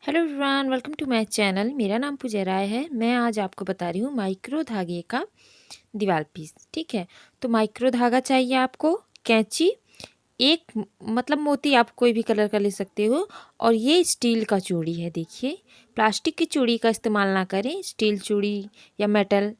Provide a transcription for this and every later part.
Hello everyone, welcome to my channel. मेरा नाम पूजा राय है। मैं आज आपको बता रही हूँ माइक्रो धागे का दीवार पीस। ठीक है, तो माइक्रो धागा चाहिए आपको, कैंची, एक मतलब मोती आप कोई भी कलर का ले सकते हो, और ये स्टील का चूड़ी है। देखिए, प्लास्टिक की चूड़ी का इस्तेमाल ना करें, स्टील चूड़ी या मेटल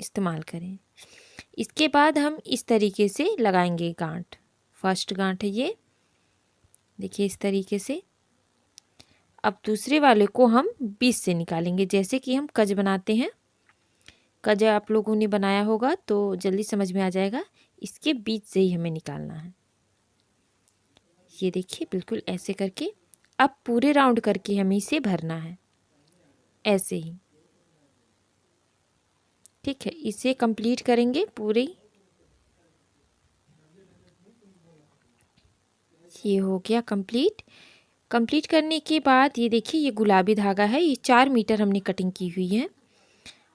इस्तेमाल करें। इसके बाद हम इस तरीके से लगाएंगे गांठ। फर्स्ट गांठ है ये, देखिए इस तरीके से। अब दूसरे वाले को हम बीच से निकालेंगे, जैसे कि हम कज बनाते हैं। कज आप लोगों ने बनाया होगा तो जल्दी समझ में आ जाएगा। इसके बीच से ही हमें निकालना है। ये देखिए, बिल्कुल ऐसे करके। अब पूरे राउंड करके हमें इसे भरना है, ऐसे ही। ठीक है, इसे कंप्लीट करेंगे पूरी। ये हो गया कंप्लीट। कंप्लीट करने के बाद ये देखिए, ये गुलाबी धागा है, ये 4 मीटर हमने कटिंग की हुई है।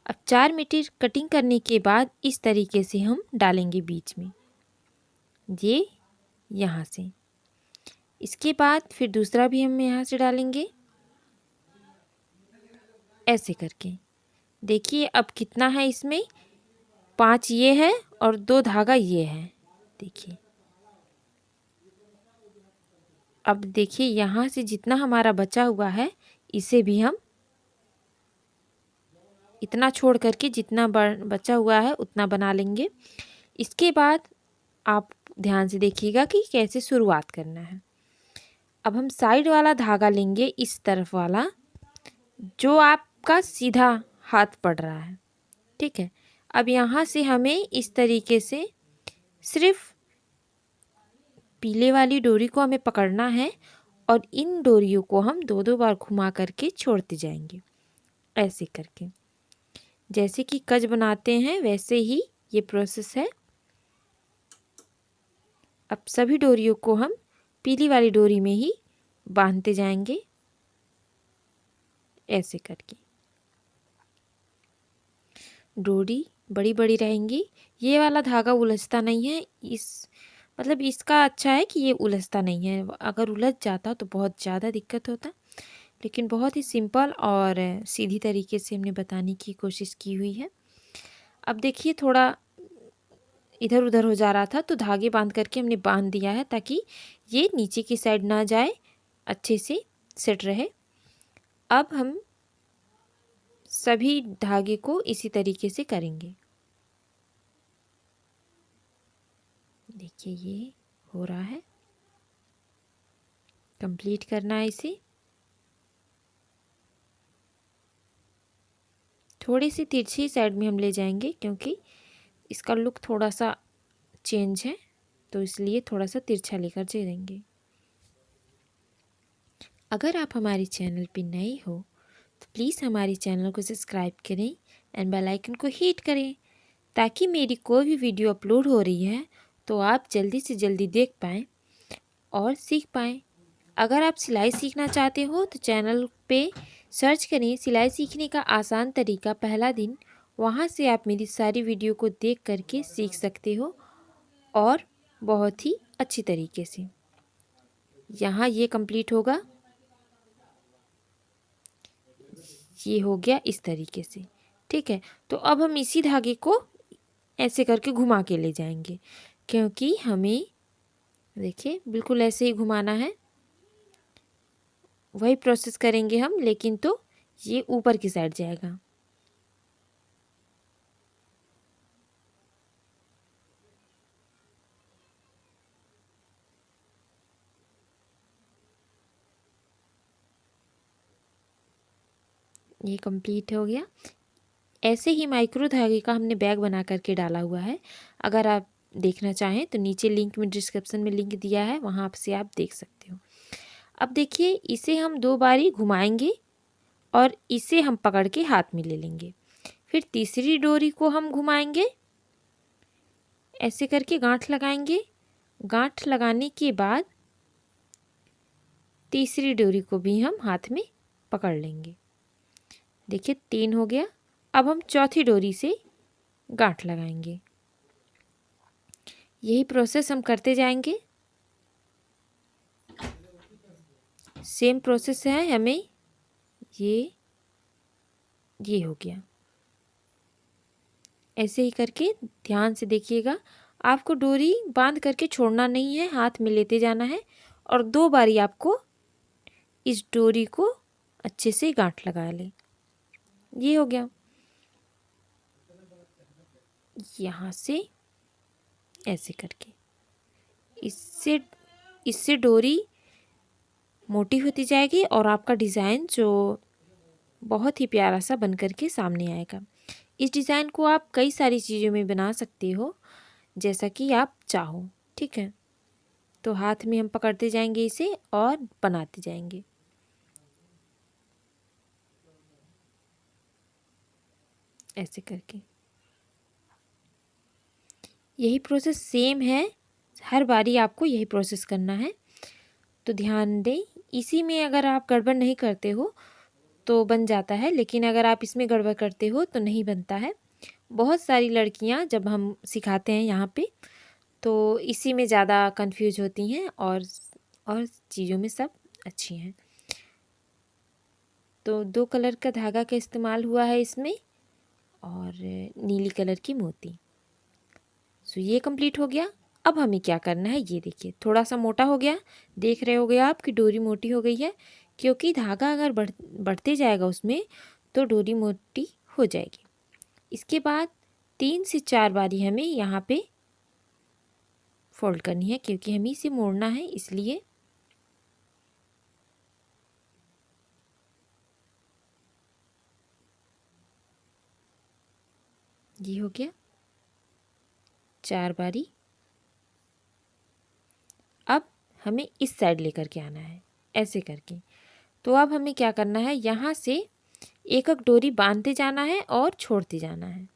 अब 4 मीटर कटिंग करने के बाद इस तरीके से हम डालेंगे बीच में, ये यहाँ से। इसके बाद फिर दूसरा भी हम यहाँ से डालेंगे, ऐसे करके। देखिए अब कितना है इसमें, 5 ये है और 2 धागा ये है। देखिए, अब देखिए यहाँ से जितना हमारा बचा हुआ है, इसे भी हम इतना छोड़ करके जितना बचा हुआ है उतना बना लेंगे। इसके बाद आप ध्यान से देखिएगा कि कैसे शुरुआत करना है। अब हम साइड वाला धागा लेंगे, इस तरफ वाला जो आपका सीधा हाथ पड़ रहा है। ठीक है, अब यहाँ से हमें इस तरीके से सिर्फ पीले वाली डोरी को हमें पकड़ना है, और इन डोरियों को हम 2-2 बार घुमा करके छोड़ते जाएंगे, ऐसे करके। जैसे कि कज बनाते हैं वैसे ही ये प्रोसेस है। अब सभी डोरियों को हम पीली वाली डोरी में ही बांधते जाएंगे, ऐसे करके। डोरी बड़ी बड़ी रहेंगी। ये वाला धागा उलझता नहीं है, मतलब इसका अच्छा है कि ये उलझता नहीं है। अगर उलझ जाता तो बहुत ज़्यादा दिक्कत होता। लेकिन बहुत ही सिंपल और सीधी तरीके से हमने बताने की कोशिश की हुई है। अब देखिए, थोड़ा इधर उधर हो जा रहा था तो धागे बांध करके हमने बांध दिया है, ताकि ये नीचे की साइड ना जाए, अच्छे से सेट रहे। अब हम सभी धागे को इसी तरीके से करेंगे। देखिए, ये हो रहा है, कंप्लीट करना है इसे। थोड़ी सी तिरछी साइड में हम ले जाएंगे, क्योंकि इसका लुक थोड़ा सा चेंज है, तो इसलिए थोड़ा सा तिरछा लेकर जाएंगे। अगर आप हमारे चैनल पर नए हो तो प्लीज़ हमारे चैनल को सब्सक्राइब करें एंड बेल आइकन को हिट करें, ताकि मेरी कोई भी वीडियो अपलोड हो रही है तो आप जल्दी से जल्दी देख पाएँ और सीख पाएँ। अगर आप सिलाई सीखना चाहते हो तो चैनल पे सर्च करें सिलाई सीखने का आसान तरीका पहला दिन। वहाँ से आप मेरी सारी वीडियो को देख करके सीख सकते हो, और बहुत ही अच्छी तरीके से। यहाँ ये कंप्लीट होगा, ये हो गया इस तरीके से। ठीक है, तो अब हम इसी धागे को ऐसे करके घुमा के ले जाएंगे, क्योंकि हमें देखिए बिल्कुल ऐसे ही घुमाना है। वही प्रोसेस करेंगे हम, लेकिन तो ये ऊपर की साइड जाएगा। ये कंप्लीट हो गया। ऐसे ही माइक्रो धागे का हमने बैग बना करके डाला हुआ है। अगर आप देखना चाहें तो नीचे लिंक में, डिस्क्रिप्शन में लिंक दिया है, वहाँ से आप देख सकते हो। अब देखिए, इसे हम 2 बारी घुमाएंगे और इसे हम पकड़ के हाथ में ले लेंगे। फिर तीसरी डोरी को हम घुमाएंगे, ऐसे करके गांठ लगाएंगे। गांठ लगाने के बाद तीसरी डोरी को भी हम हाथ में पकड़ लेंगे। देखिए 3 हो गया। अब हम चौथी डोरी से गांठ लगाएंगे। यही प्रोसेस हम करते जाएंगे। सेम प्रोसेस है, हमें ये हो गया। ऐसे ही करके ध्यान से देखिएगा, आपको डोरी बांध करके छोड़ना नहीं है, हाथ में लेते जाना है और 2 बारी आपको इस डोरी को अच्छे से गांठ लगा ले। ये हो गया। यहाँ से ऐसे करके इससे डोरी मोटी होती जाएगी और आपका डिज़ाइन जो बहुत ही प्यारा सा बन करके सामने आएगा। इस डिज़ाइन को आप कई सारी चीज़ों में बना सकते हो, जैसा कि आप चाहो। ठीक है, तो हाथ में हम पकड़ते जाएंगे इसे और बनाते जाएंगे। ऐसे करके यही प्रोसेस सेम है, हर बारी आपको यही प्रोसेस करना है। तो ध्यान दें, इसी में अगर आप गड़बड़ नहीं करते हो तो बन जाता है, लेकिन अगर आप इसमें गड़बड़ करते हो तो नहीं बनता है। बहुत सारी लड़कियां जब हम सिखाते हैं यहाँ पे तो इसी में ज़्यादा कंफ्यूज होती हैं और चीज़ों में सब अच्छी हैं। तो 2 कलर का धागा का इस्तेमाल हुआ है इसमें और नीली कलर की मोती। सो ये कंप्लीट हो गया। अब हमें क्या करना है, ये देखिए थोड़ा सा मोटा हो गया, देख रहे होगे आप कि डोरी मोटी हो गई है, क्योंकि धागा अगर बढ़ते जाएगा उसमें तो डोरी मोटी हो जाएगी। इसके बाद 3 से 4 बारी हमें यहाँ पे फोल्ड करनी है, क्योंकि हमें इसे मोड़ना है इसलिए। ये हो गया 4 बारी। अब हमें इस साइड लेकर के आना है ऐसे करके। तो अब हमें क्या करना है, यहाँ से एक एक डोरी बांधते जाना है और छोड़ते जाना है,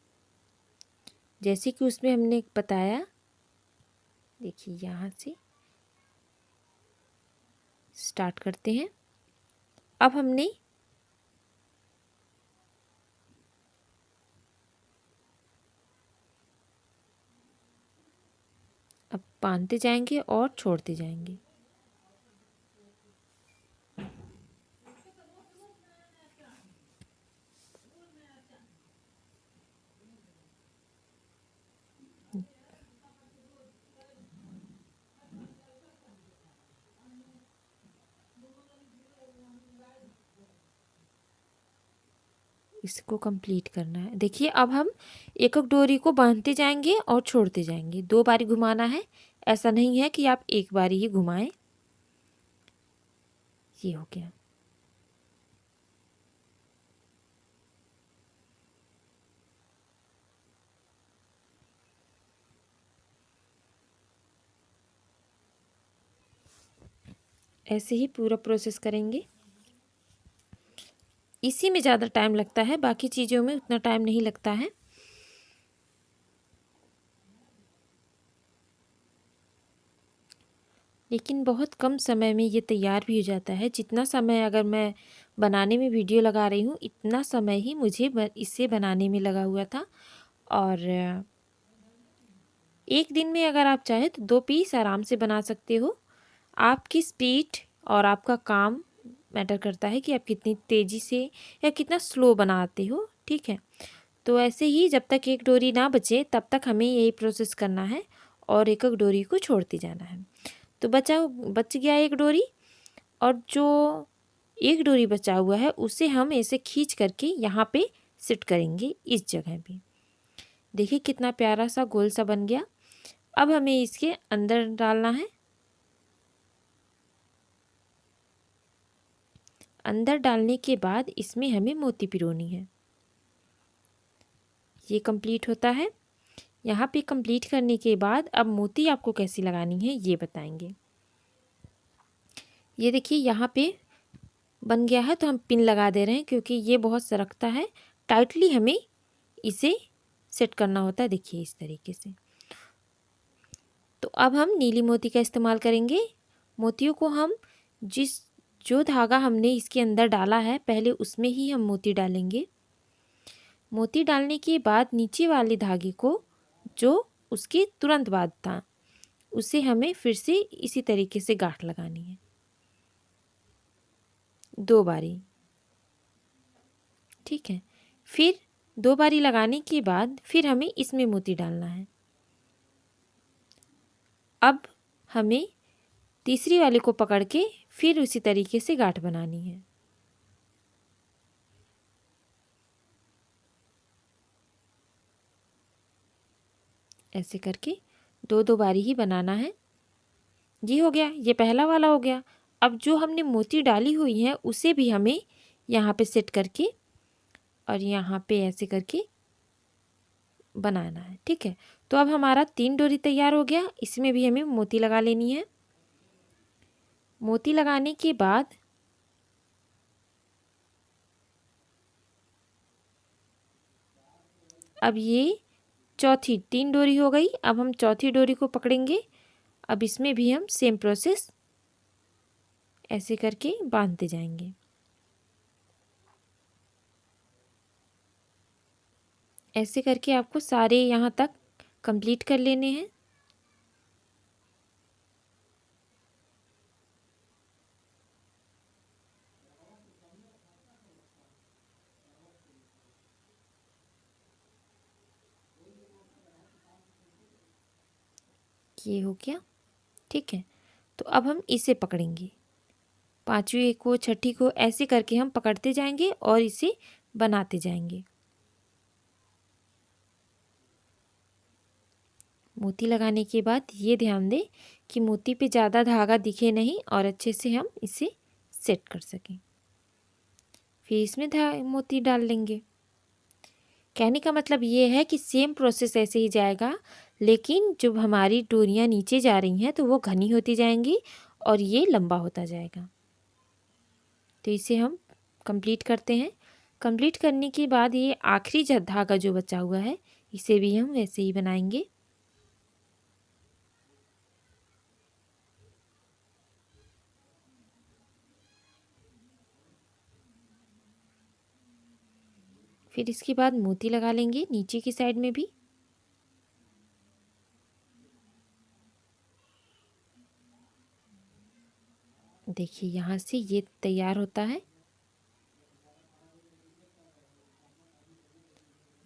जैसे कि उसमें हमने बताया। देखिए यहाँ से स्टार्ट करते हैं। अब हमने अब बांधते जाएंगे और छोड़ते जाएंगे। इसको कंप्लीट करना है। देखिए अब हम एक एक डोरी को बांधते जाएंगे और छोड़ते जाएंगे। 2 बारी घुमाना है, ऐसा नहीं है कि आप एक बारी ही घुमाएं। ये हो गया। ऐसे ही पूरा प्रोसेस करेंगे। इसी में ज़्यादा टाइम लगता है, बाकी चीज़ों में उतना टाइम नहीं लगता है। लेकिन बहुत कम समय में ये तैयार भी हो जाता है। जितना समय अगर मैं बनाने में वीडियो लगा रही हूँ, इतना समय ही मुझे इसे बनाने में लगा हुआ था। और एक दिन में अगर आप चाहे तो 2 पीस आराम से बना सकते हो। आपकी स्पीड और आपका काम मैटर करता है कि आप कितनी तेज़ी से या कितना स्लो बनाते हो। ठीक है, तो ऐसे ही जब तक एक डोरी ना बचे तब तक हमें यही प्रोसेस करना है और एक एक डोरी को छोड़ते जाना है। तो बच गया एक डोरी, और जो एक डोरी बचा हुआ है उसे हम ऐसे खींच करके यहाँ पे सिट करेंगे इस जगह पे। देखिए कितना प्यारा सा गोल सा बन गया। अब हमें इसके अंदर डालना है। अंदर डालने के बाद इसमें हमें मोती पिरोनी है। ये कंप्लीट होता है। यहाँ पे कंप्लीट करने के बाद अब मोती आपको कैसी लगानी है ये बताएंगे। ये देखिए यहाँ पे बन गया है, तो हम पिन लगा दे रहे हैं क्योंकि ये बहुत सरकता है। टाइटली हमें इसे सेट करना होता है। देखिए इस तरीके से। तो अब हम नीली मोती का इस्तेमाल करेंगे। मोतियों को हम जो धागा हमने इसके अंदर डाला है पहले उसमें ही हम मोती डालेंगे। मोती डालने के बाद नीचे वाले धागे को जो उसके तुरंत बाद था उसे हमें फिर से इसी तरीके से गांठ लगानी है 2 बारी। ठीक है। फिर 2 बारी लगाने के बाद फिर हमें इसमें मोती डालना है। अब हमें तीसरी वाले को पकड़ के फिर उसी तरीके से गांठ बनानी है। ऐसे करके 2-2 बारी ही बनाना है। ये हो गया, ये पहला वाला हो गया। अब जो हमने मोती डाली हुई है उसे भी हमें यहाँ पे सेट करके और यहाँ पे ऐसे करके बनाना है, ठीक है। तो अब हमारा 3 डोरी तैयार हो गया। इसमें भी हमें मोती लगा लेनी है। मोती लगाने के बाद अब ये चौथी 3 डोरी हो गई। अब हम चौथी डोरी को पकड़ेंगे। अब इसमें भी हम सेम प्रोसेस ऐसे करके बांधते जाएंगे। ऐसे करके आपको सारे यहाँ तक कंप्लीट कर लेने हैं। ये हो गया, ठीक है। तो अब हम इसे पकड़ेंगे, पांचवी को छठी को ऐसे करके हम पकड़ते जाएंगे और इसे बनाते जाएंगे। मोती लगाने के बाद ये ध्यान दें कि मोती पे ज़्यादा धागा दिखे नहीं और अच्छे से हम इसे सेट कर सकें। फिर इसमें मोती डाल लेंगे। कहने का मतलब ये है कि सेम प्रोसेस ऐसे ही जाएगा, लेकिन जब हमारी डोरियां नीचे जा रही हैं तो वो घनी होती जाएंगी और ये लंबा होता जाएगा। तो इसे हम कंप्लीट करते हैं। कंप्लीट करने के बाद ये आखिरी धागा जो बचा हुआ है इसे भी हम वैसे ही बनाएंगे। फिर इसके बाद मोती लगा लेंगे नीचे की साइड में भी। देखिए यहाँ से ये तैयार होता है।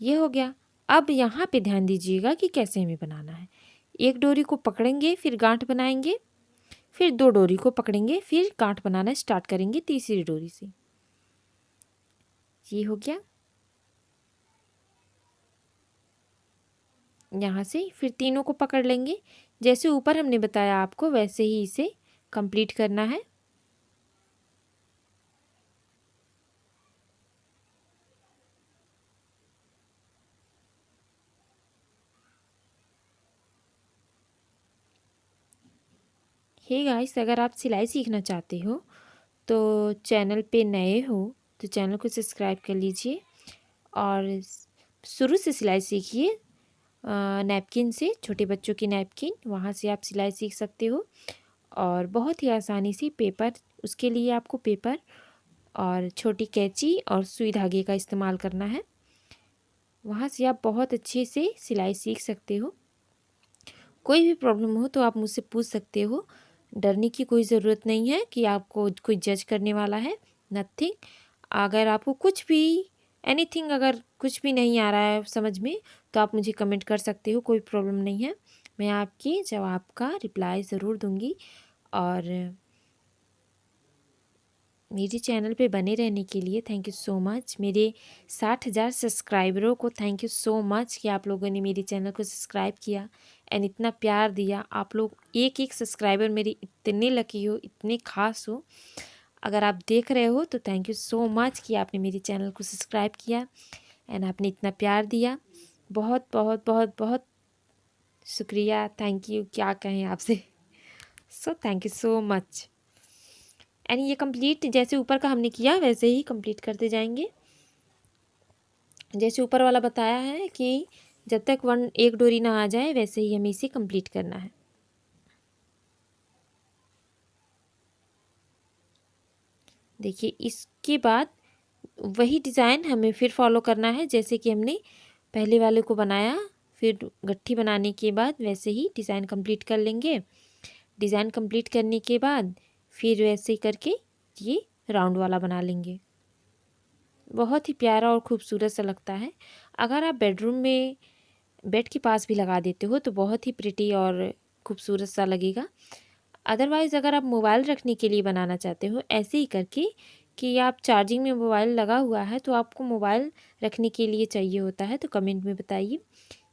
ये हो गया। अब यहाँ पे ध्यान दीजिएगा कि कैसे हमें बनाना है। एक डोरी को पकड़ेंगे, फिर गांठ बनाएंगे, फिर 2 डोरी को पकड़ेंगे, फिर गांठ बनाना स्टार्ट करेंगे तीसरी डोरी से। ये हो गया। यहाँ से फिर तीनों को पकड़ लेंगे। जैसे ऊपर हमने बताया आपको वैसे ही इसे कंप्लीट करना है। हे गाइस, अगर आप सिलाई सीखना चाहते हो तो चैनल पे नए हो तो चैनल को सब्सक्राइब कर लीजिए और शुरू से सिलाई सीखिए। नैपकिन से, छोटे बच्चों की नैपकिन, वहाँ से आप सिलाई सीख सकते हो और बहुत ही आसानी से। पेपर, उसके लिए आपको पेपर और छोटी कैंची और सुई धागे का इस्तेमाल करना है। वहाँ से आप बहुत अच्छे से सिलाई सीख सकते हो। कोई भी प्रॉब्लम हो तो आप मुझसे पूछ सकते हो। डरने की कोई ज़रूरत नहीं है कि आपको कोई जज करने वाला है, नथिंग। अगर आपको कुछ भी एनीथिंग, अगर कुछ भी नहीं आ रहा है समझ में तो आप मुझे कमेंट कर सकते हो, कोई प्रॉब्लम नहीं है। मैं आपके जवाब का रिप्लाई ज़रूर दूँगी। और मेरे चैनल पे बने रहने के लिए थैंक यू सो मच। मेरे 60,000 सब्सक्राइबरों को थैंक यू सो मच कि आप लोगों ने मेरे चैनल को सब्सक्राइब किया एंड इतना प्यार दिया। आप लोग एक एक सब्सक्राइबर मेरे इतने लकी हो, इतने ख़ास हो। अगर आप देख रहे हो तो थैंक यू सो मच कि आपने मेरे चैनल को सब्सक्राइब किया एंड आपने इतना प्यार दिया। बहुत बहुत बहुत बहुत शुक्रिया, थैंक यू, क्या कहें आपसे। So thank you so much. And ये कंप्लीट जैसे ऊपर का हमने किया वैसे ही कंप्लीट करते जाएंगे। जैसे ऊपर वाला बताया है कि जब तक एक डोरी ना आ जाए वैसे ही हमें इसे कंप्लीट करना है। देखिए इसके बाद वही डिज़ाइन हमें फिर फॉलो करना है जैसे कि हमने पहले वाले को बनाया। फिर गट्ठी बनाने के बाद वैसे ही डिज़ाइन कंप्लीट कर लेंगे। डिज़ाइन कंप्लीट करने के बाद फिर वैसे ही करके ये राउंड वाला बना लेंगे। बहुत ही प्यारा और खूबसूरत सा लगता है। अगर आप बेडरूम में बेड के पास भी लगा देते हो तो बहुत ही प्रिटी और खूबसूरत सा लगेगा। अदरवाइज़ अगर आप मोबाइल रखने के लिए बनाना चाहते हो ऐसे ही करके कि आप चार्जिंग में मोबाइल लगा हुआ है तो आपको मोबाइल रखने के लिए चाहिए होता है तो कमेंट में बताइए।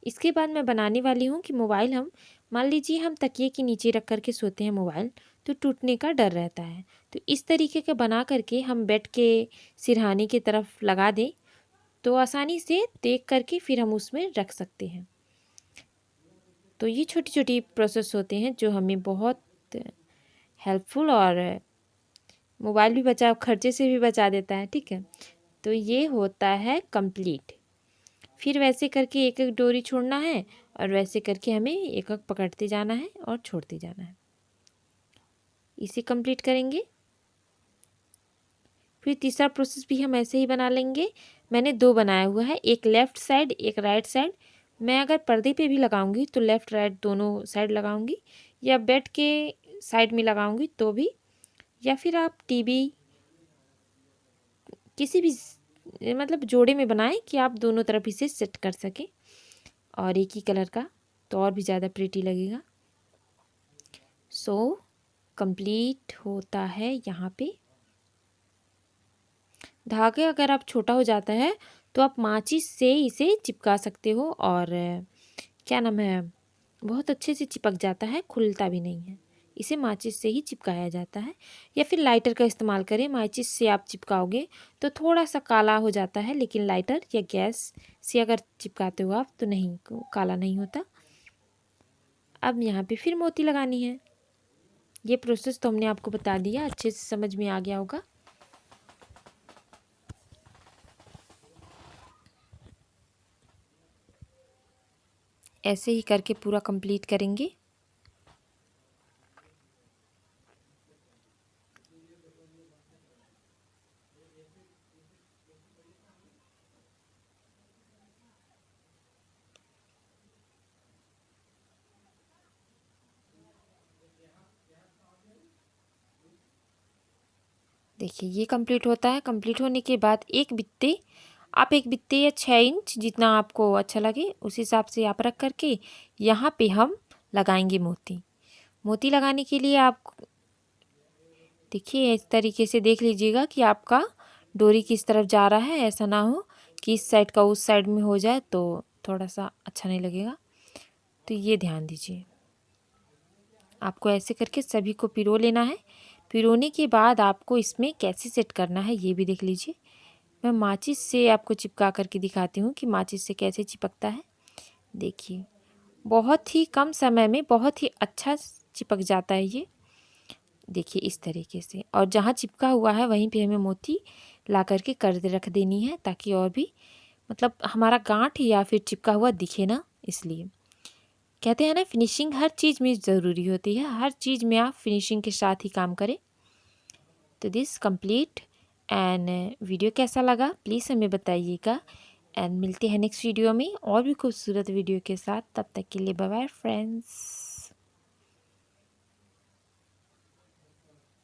इसके बाद मैं बनाने वाली हूँ कि मोबाइल हम मान लीजिए हम तकिए के नीचे रख कर के सोते हैं मोबाइल तो टूटने का डर रहता है। तो इस तरीके का बना करके हम बेड के सिरहाने की तरफ लगा दें तो आसानी से देख करके फिर हम उसमें रख सकते हैं। तो ये छोटी छोटी प्रोसेस होते हैं जो हमें बहुत हेल्पफुल और मोबाइल भी बचा खर्चे से भी बचा देता है। ठीक है, तो ये होता है कंप्लीट। फिर वैसे करके एक एक डोरी छोड़ना है और वैसे करके हमें एक एक पकड़ते जाना है और छोड़ते जाना है। इसे कंप्लीट करेंगे। फिर तीसरा प्रोसेस भी हम ऐसे ही बना लेंगे। मैंने दो बनाया हुआ है, एक लेफ़्ट साइड एक राइट साइड। मैं अगर पर्दे पे भी लगाऊंगी तो लेफ़्ट राइट दोनों साइड लगाऊंगी, या बेड के साइड में लगाऊंगी तो भी, या फिर आप टीवी किसी भी मतलब जोड़े में बनाएं कि आप दोनों तरफ इसे सेट कर सकें। और एक ही कलर का तो और भी ज़्यादा प्रिटी लगेगा। सो कंप्लीट होता है यहाँ पे। धागे अगर आप छोटा हो जाता है तो आप माचिस से इसे चिपका सकते हो और क्या नाम है, बहुत अच्छे से चिपक जाता है, खुलता भी नहीं है। इसे माचिस से ही चिपकाया जाता है, या फिर लाइटर का इस्तेमाल करें। माचिस से आप चिपकाओगे तो थोड़ा सा काला हो जाता है, लेकिन लाइटर या गैस से अगर चिपकाते हो आप तो नहीं, काला नहीं होता। अब यहाँ पे फिर मोती लगानी है। ये प्रोसेस तो हमने आपको बता दिया, अच्छे से समझ में आ गया होगा। ऐसे ही करके पूरा कंप्लीट करेंगे। देखिए ये कंप्लीट होता है। कंप्लीट होने के बाद एक बित्ते, आप एक बित्ते या 6 इंच जितना आपको अच्छा लगे उस हिसाब से आप रख करके यहाँ पे हम लगाएंगे मोती। मोती लगाने के लिए आप देखिए इस तरीके से देख लीजिएगा कि आपका डोरी किस तरफ जा रहा है। ऐसा ना हो कि इस साइड का उस साइड में हो जाए तो थोड़ा सा अच्छा नहीं लगेगा, तो ये ध्यान दीजिए। आपको ऐसे करके सभी को पिरो लेना है। पिरोने के बाद आपको इसमें कैसे सेट करना है ये भी देख लीजिए। मैं माचिस से आपको चिपका करके दिखाती हूँ कि माचिस से कैसे चिपकता है। देखिए बहुत ही कम समय में बहुत ही अच्छा चिपक जाता है ये। देखिए इस तरीके से, और जहाँ चिपका हुआ है वहीं पे हमें मोती ला करके कर दे रख देनी है, ताकि और भी मतलब हमारा गांठ या फिर चिपका हुआ दिखे ना। इसलिए कहते हैं ना, फिनिशिंग हर चीज़ में ज़रूरी होती है। हर चीज़ में आप फिनिशिंग के साथ ही काम करें। तो दिस कंप्लीट एंड वीडियो कैसा लगा प्लीज़ हमें बताइएगा। एंड मिलते हैं नेक्स्ट वीडियो में और भी खूबसूरत वीडियो के साथ। तब तक के लिए बाय बाय फ्रेंड्स।